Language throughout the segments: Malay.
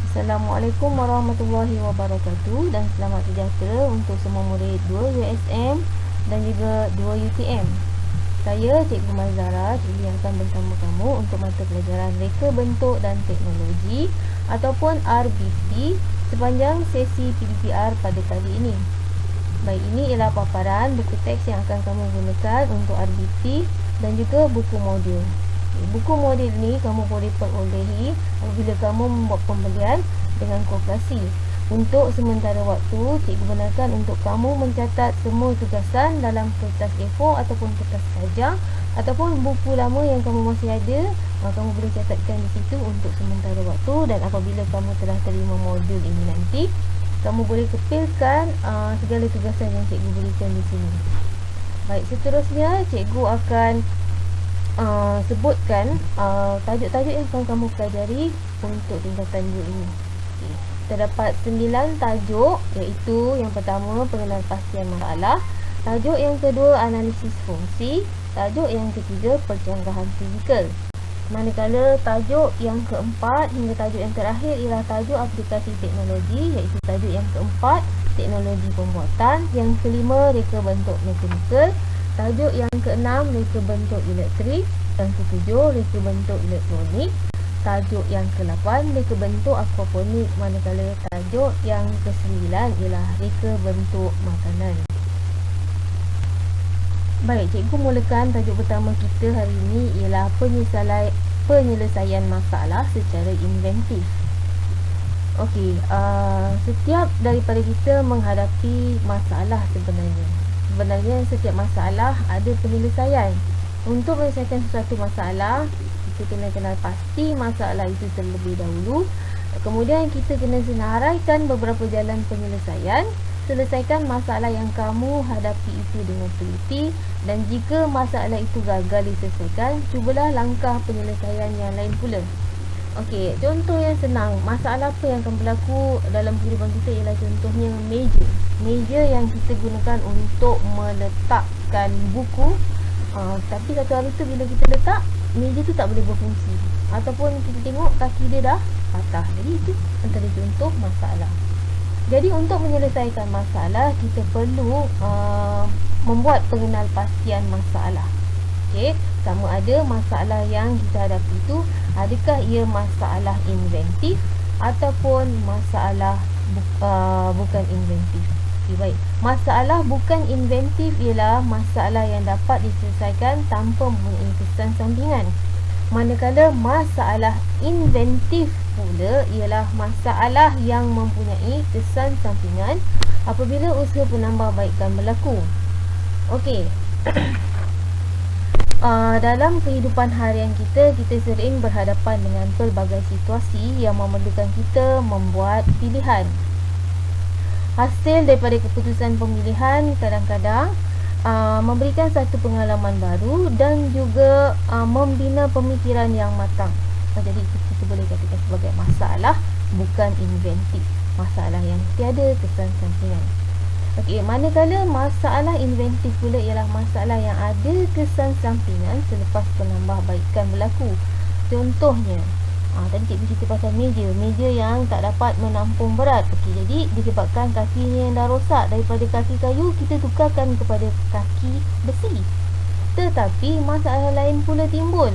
Assalamualaikum warahmatullahi wabarakatuh dan selamat sejahtera untuk semua murid 2 USM dan juga 2 UTM. Saya Cikgu Mazara, cikgu yang akan bersama kamu untuk mata pelajaran Reka Bentuk dan Teknologi ataupun RBT sepanjang sesi PDPR pada kali ini. Baik, ini ialah paparan buku teks yang akan kamu gunakan untuk RBT dan juga buku modul. Buku modul ni kamu boleh perolehi apabila kamu membuat pembelian dengan koperasi. Untuk sementara waktu, cikgu benarkan untuk kamu mencatat semua tugasan dalam kertas A4 ataupun kertas kaja ataupun buku lama yang kamu masih ada. Kamu boleh catatkan di situ untuk sementara waktu, dan apabila kamu telah terima modul ini nanti, kamu boleh kepilkan segala tugasan yang cikgu berikan di sini. Baik, seterusnya cikgu akan sebutkan tajuk-tajuk yang akan kamu pelajari untuk tingkatan 2 ini. Terdapat 9 tajuk, iaitu yang pertama pengenalpastian masalah, tajuk yang kedua analisis fungsi, tajuk yang ketiga perjangkahan fizikal. Manakala tajuk yang keempat hingga tajuk yang terakhir ialah tajuk aplikasi teknologi, iaitu tajuk yang keempat teknologi pembuatan, yang kelima reka bentuk mekanikal, tajuk yang keenam reka bentuk elektrik, yang ketujuh reka bentuk elektronik, tajuk yang ke-8 reka bentuk aquaponik, manakala tajuk yang ke-9 ialah reka bentuk makanan. Baik, cikgu mulakan tajuk pertama kita hari ini ialah penyelesaian masalah secara inventif. Okey, setiap daripada kita menghadapi masalah sebenarnya. Setiap masalah ada penyelesaian. Untuk menyelesaikan sesuatu masalah, kita kena kenal pasti masalah itu terlebih dahulu. Kemudian kita kena senaraikan beberapa jalan penyelesaian. Selesaikan masalah yang kamu hadapi itu dengan teliti, dan jika masalah itu gagal diselesaikan, cubalah langkah penyelesaian yang lain pula. Okey, contoh yang senang, masalah apa yang akan berlaku dalam kehidupan kita ialah contohnya meja. Meja yang kita gunakan untuk meletakkan buku, tapi satu hari tu bila kita letak, meja tu tak boleh berfungsi, ataupun kita tengok kaki dia dah patah. Jadi itu antara contoh masalah. Jadi untuk menyelesaikan masalah, kita perlu membuat pengenalpastian masalah. Okey, sama ada masalah yang kita hadapi itu, adakah ia masalah inventif ataupun masalah bukan inventif. Okay, baik. Masalah bukan inventif ialah masalah yang dapat diselesaikan tanpa mempunyai kesan sampingan. Manakala masalah inventif pula ialah masalah yang mempunyai kesan sampingan apabila usaha penambahbaikan berlaku. Okey. Dalam kehidupan harian kita sering berhadapan dengan pelbagai situasi yang memerlukan kita membuat pilihan. Hasil daripada keputusan pemilihan kadang-kadang memberikan satu pengalaman baru dan juga membina pemikiran yang matang. Jadi kita boleh katakan sebagai masalah bukan inventif, masalah yang tiada kesan sampingan. Okey, manakala masalah inventif pula ialah masalah yang ada kesan sampingan selepas penambahbaikan berlaku. Contohnya, tadi cikgu cerita pasal meja yang tak dapat menampung berat. Okey, jadi disebabkan kakinya yang dah rosak, daripada kaki kayu kita tukarkan kepada kaki besi. Tetapi masalah lain pula timbul,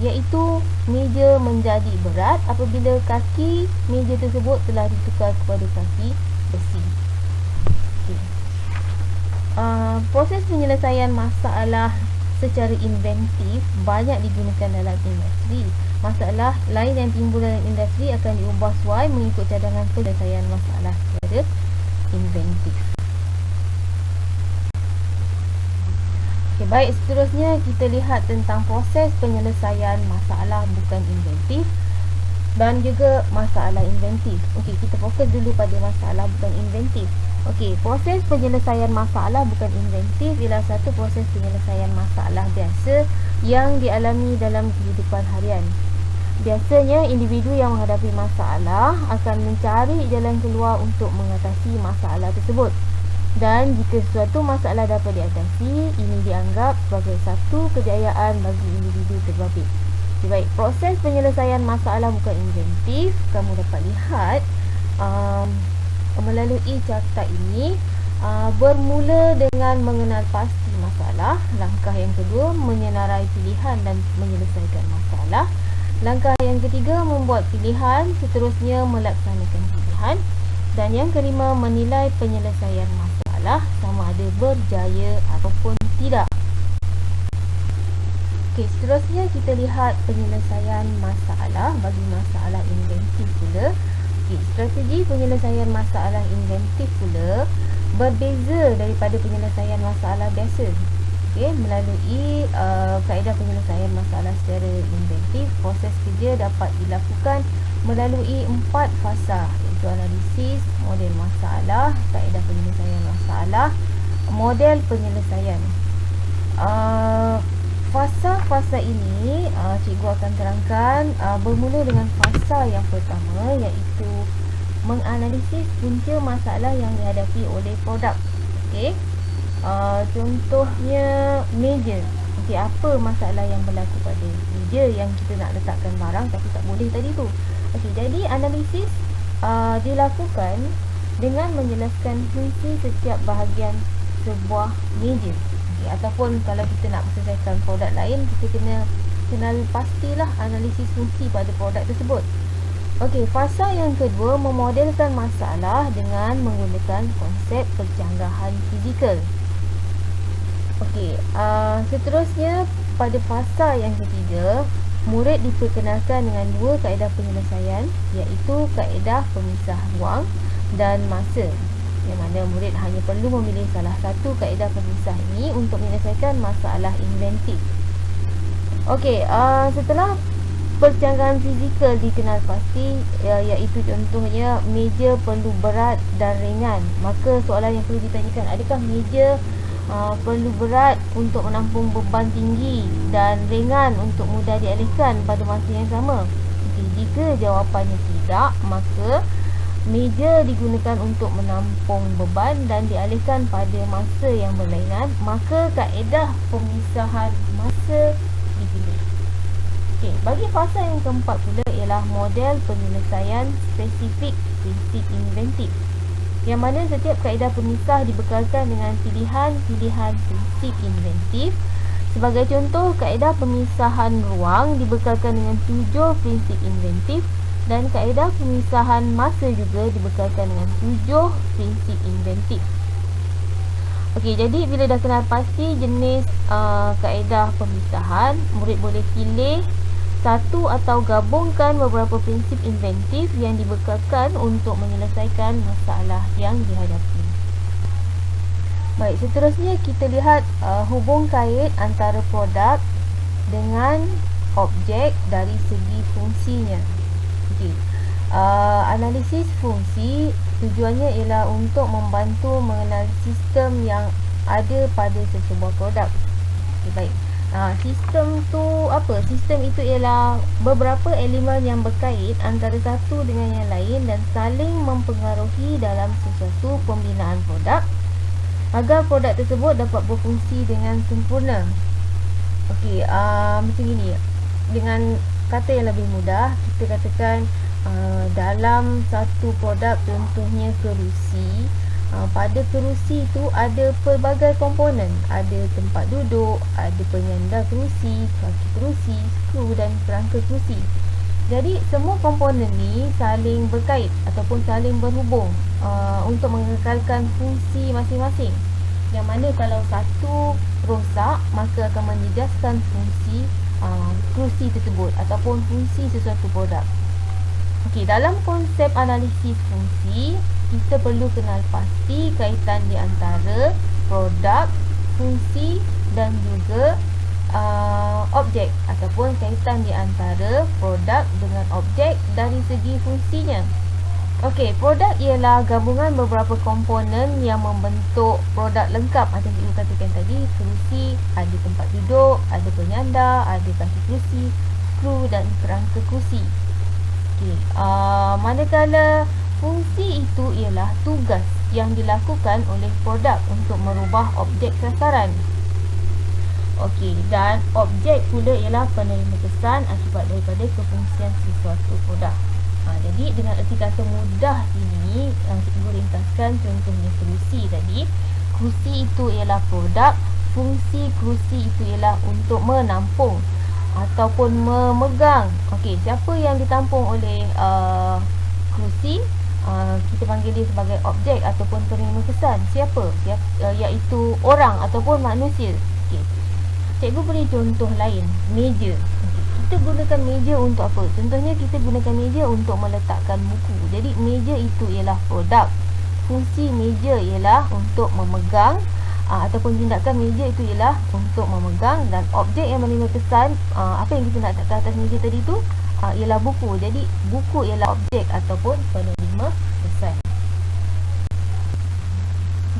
iaitu meja menjadi berat apabila kaki meja tersebut telah ditukar kepada kaki besi. Proses penyelesaian masalah secara inventif banyak digunakan dalam industri. Masalah lain yang timbul dalam industri akan diubah sesuai mengikut cadangan penyelesaian masalah secara inventif. Okay, baik, seterusnya kita lihat tentang proses penyelesaian masalah bukan inventif dan juga masalah inventif. Okey, kita fokus dulu pada masalah bukan inventif. Okey, proses penyelesaian masalah bukan inventif ialah satu proses penyelesaian masalah biasa yang dialami dalam kehidupan harian. Biasanya individu yang menghadapi masalah akan mencari jalan keluar untuk mengatasi masalah tersebut. Dan jika sesuatu masalah dapat diatasi, ini dianggap sebagai satu kejayaan bagi individu terbabit. Baik, proses penyelesaian masalah bukan inventif. Kamu dapat lihat melalui carta ini, bermula dengan mengenal pasti masalah. Langkah yang kedua, menyenarai pilihan dan menyelesaikan masalah. Langkah yang ketiga, membuat pilihan. Seterusnya, melaksanakan pilihan. Dan yang kelima, menilai penyelesaian masalah sama ada berjaya ataupun tidak. Okey, seterusnya kita lihat penyelesaian masalah bagi masalah inventif pula. Okey, strategi penyelesaian masalah inventif pula berbeza daripada penyelesaian masalah biasa. Okey, melalui kaedah penyelesaian masalah secara inventif, proses kerja dapat dilakukan melalui 4 fasa, iaitu analisis, model masalah, kaedah penyelesaian masalah, model penyelesaian. Fasa-fasa ini cikgu akan terangkan bermula dengan fasa yang pertama, iaitu menganalisis punca masalah yang dihadapi oleh produk. Okey. Contohnya meja. Okey, apa masalah yang berlaku pada meja yang kita nak letakkan barang tapi tak boleh tadi tu. Okey, jadi analisis dilakukan dengan menjelaskan fungsi setiap bahagian sebuah meja. Ataupun kalau kita nak selesaikan produk lain, kita kena kenal pastilah analisis fungsi pada produk tersebut. Okey, fasa yang kedua, memodelkan masalah dengan menggunakan konsep penjanggahan fizikal. Okey, seterusnya pada fasa yang ketiga, murid diperkenalkan dengan 2 kaedah penyelesaian, iaitu kaedah pemisah ruang dan masa, yang mana murid hanya perlu memilih salah satu kaedah pemisah ini untuk menyelesaikan masalah inventif. Okey, setelah perjanggaan fizikal dikenal pasti, iaitu contohnya meja perlu berat dan ringan, maka soalan yang perlu ditanyakan, adakah meja perlu berat untuk menampung beban tinggi dan ringan untuk mudah dialihkan pada masa yang sama? Okey, jika jawapannya tidak, maka meja digunakan untuk menampung beban dan dialihkan pada masa yang berlainan, maka kaedah pemisahan masa dipilih. Okey, bagi fasa yang keempat pula ialah model penyelesaian spesifik prinsip inventif, yang mana setiap kaedah pemisah dibekalkan dengan pilihan-pilihan prinsip inventif. Sebagai contoh, kaedah pemisahan ruang dibekalkan dengan 7 prinsip inventif, dan kaedah pemisahan masa juga dibekalkan dengan 7 prinsip inventif. Okey, jadi bila dah kenal pasti jenis kaedah pemisahan, murid boleh pilih satu atau gabungkan beberapa prinsip inventif yang dibekalkan untuk menyelesaikan masalah yang dihadapi. Baik, seterusnya kita lihat hubung kait antara produk dengan objek dari segi fungsinya. Okay. Analisis fungsi tujuannya ialah untuk membantu mengenal sistem yang ada pada sesebuah produk. Okay, baik. Sistem tu apa? Sistem itu ialah beberapa elemen yang berkait antara satu dengan yang lain dan saling mempengaruhi dalam sesuatu pembinaan produk agar produk tersebut dapat berfungsi dengan sempurna. Okey, macam ini. Dengan kata yang lebih mudah, kita katakan dalam satu produk, contohnya kerusi, pada kerusi itu ada pelbagai komponen, ada tempat duduk, ada penyandar kerusi, kaki kerusi, skru dan kerangka kerusi. Jadi semua komponen ni saling berkait ataupun saling berhubung untuk mengekalkan fungsi masing-masing, yang mana kalau satu rosak maka akan menjejaskan fungsi kerusi tersebut ataupun fungsi sesuatu produk. Okey, dalam konsep analisis fungsi, kita perlu kenal pasti kaitan di antara produk, fungsi dan juga objek, ataupun kaitan di antara produk dengan objek dari segi fungsinya. Okey, produk ialah gabungan beberapa komponen yang membentuk produk lengkap. Macam cikgu katakan tadi, kerusi ada tempat duduk, ada penyandar, ada kaki kerusi, skru dan kerangka kerusi. Okey, manakala fungsi itu ialah tugas yang dilakukan oleh produk untuk merubah objek sasaran. Okey, dan objek pula ialah penerima kesan akibat daripada kefungsian sesuatu produk. Jadi dengan erti kata mudah ini, cikgu ringkaskan contohnya kerusi tadi. Kerusi itu ialah produk, fungsi kerusi itu ialah untuk menampung ataupun memegang. Okey, siapa yang ditampung oleh kerusi? Kita panggil dia sebagai objek ataupun penerima kesan. Siapa? Iaitu orang ataupun manusia. Okey. Cikgu beri contoh lain, meja. Okay. Kita gunakan meja untuk apa? Contohnya kita gunakan meja untuk meletakkan buku. Jadi meja itu ialah produk. Fungsi meja ialah untuk memegang ataupun tindakan meja itu ialah untuk memegang, dan objek yang menerima kesan, apa yang kita nak letak atas meja tadi tu ialah buku. Jadi buku ialah objek ataupun penerima kesan.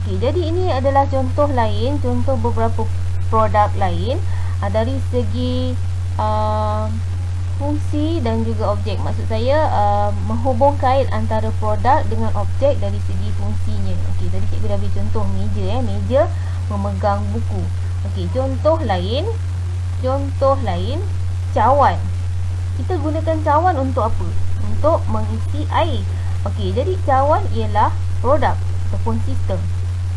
Okey, jadi ini adalah contoh lain, contoh beberapa produk lain dari segi fungsi dan juga objek. Maksud saya menghubung kait antara produk dengan objek dari segi fungsinya. Okey, tadi cikgu dah beri contoh meja, meja memegang buku. Okey, contoh lain cawan. Kita gunakan cawan untuk apa? Untuk mengisi air. Okey, jadi cawan ialah produk ataupun sistem.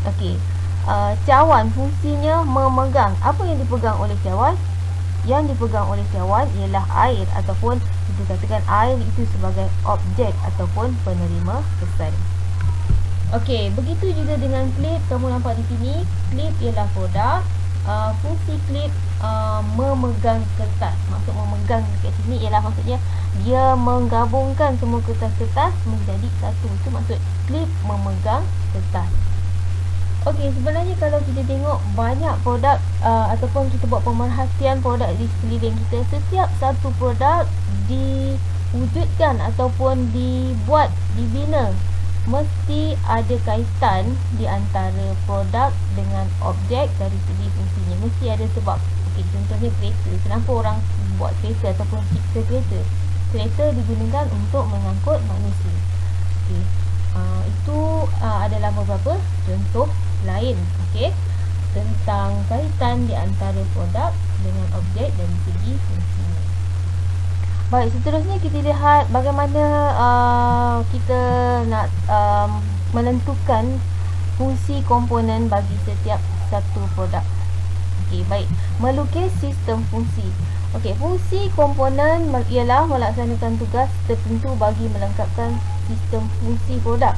Okey, cawan fungsinya memegang. Apa yang dipegang oleh cawan? Yang dipegang oleh cawan ialah air, ataupun kita katakan air itu sebagai objek ataupun penerima kesan. Okey, begitu juga dengan klip. Kamu nampak di sini, klip ialah produk. Fungsi klip memegang kertas. Maksud memegang dekat sini ialah maksudnya dia menggabungkan semua kertas-kertas menjadi satu. Itu maksud klip memegang kertas. Okey, sebenarnya kalau kita tengok banyak produk ataupun kita buat pemerhatian produk di sekeliling kita, setiap satu produk diwujudkan ataupun dibina mesti ada kaitan di antara produk dengan objek dari segi fungsinya. Mesti ada sebab. Okey, contohnya kereta. Kenapa orang buat kereta ataupun cipta kereta? Kereta digunakan untuk mengangkut manusia. Okey, itu adalah beberapa contoh lain, okey, tentang kaitan di antara produk dengan objek dari segi fungsinya. Baik, seterusnya kita lihat bagaimana kita nak menentukan fungsi komponen bagi setiap satu produk. Okey, baik, melukis sistem fungsi. Okey, fungsi komponen ialah melaksanakan tugas tertentu bagi melengkapkan sistem fungsi produk.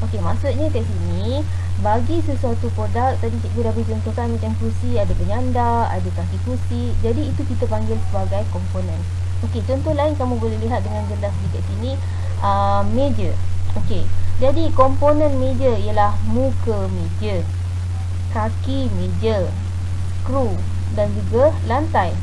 Okey, maksudnya kat sini, bagi sesuatu produk, tadi cikgu dah beri contohkan macam kerusi, ada penyandar, ada kaki kerusi. Jadi itu kita panggil sebagai komponen. Okey, contoh lain kamu boleh lihat dengan jelas di kat sini, meja. Okey, jadi komponen meja ialah muka meja, kaki meja, skru dan juga lantai.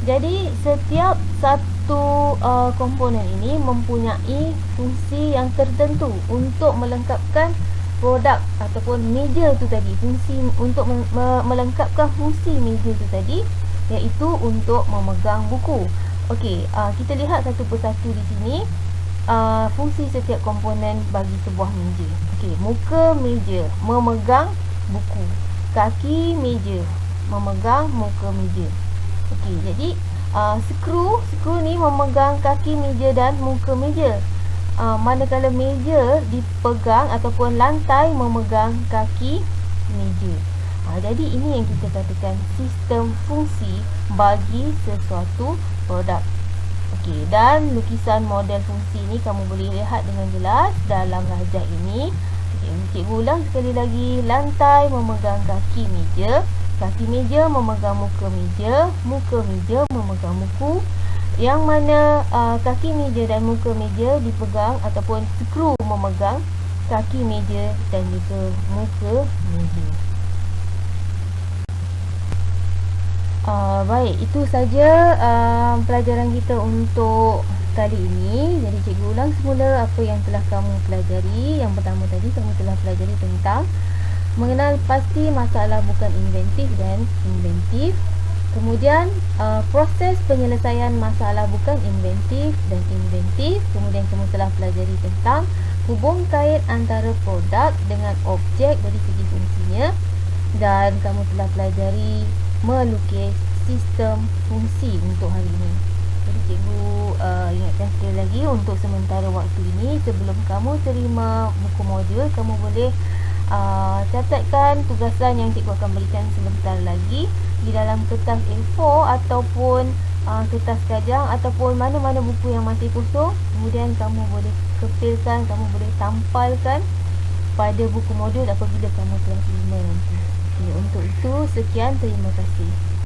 Jadi setiap satu komponen ini mempunyai fungsi yang tertentu untuk melengkapkan produk ataupun meja tu tadi. Fungsi untuk melengkapkan fungsi meja tu tadi, iaitu untuk memegang buku. Okey, kita lihat satu persatu di sini fungsi setiap komponen bagi sebuah meja. Okey, muka meja memegang buku, kaki meja memegang muka meja. Okey, jadi skru ni memegang kaki meja dan muka meja. Manakala meja dipegang ataupun lantai memegang kaki meja. Jadi ini yang kita katakan sistem fungsi bagi sesuatu produk. Okey, dan lukisan model fungsi ni kamu boleh lihat dengan jelas dalam rajah ini. Cikgu ulang sekali lagi. Lantai memegang kaki meja, kaki meja memegang muka meja memegang buku. Yang mana kaki meja dan muka meja dipegang ataupun skru memegang kaki meja dan juga muka meja. Baik, itu saja pelajaran kita untuk kali ini. Jadi cikgu ulang semula apa yang telah kamu pelajari. Yang pertama tadi kamu telah pelajari tentang mengenal pasti masalah bukan inventif dan inventif. Kemudian proses penyelesaian masalah bukan inventif dan inventif. Kemudian kamu telah pelajari tentang hubung kait antara produk dengan objek dari segi fungsinya. Dan kamu telah pelajari melukis sistem fungsi untuk hari ini. Jadi cikgu ingatkan sekali lagi, untuk sementara waktu ini, sebelum kamu terima buku modul, kamu boleh catatkan tugasan yang cikgu akan berikan sebentar lagi di dalam kertas A4 ataupun kertas kajang ataupun mana-mana buku yang masih kosong. Kemudian kamu boleh kepilkan, kamu boleh tampalkan pada buku modul apabila kamu telah terima nanti. Okay, untuk itu sekian, terima kasih.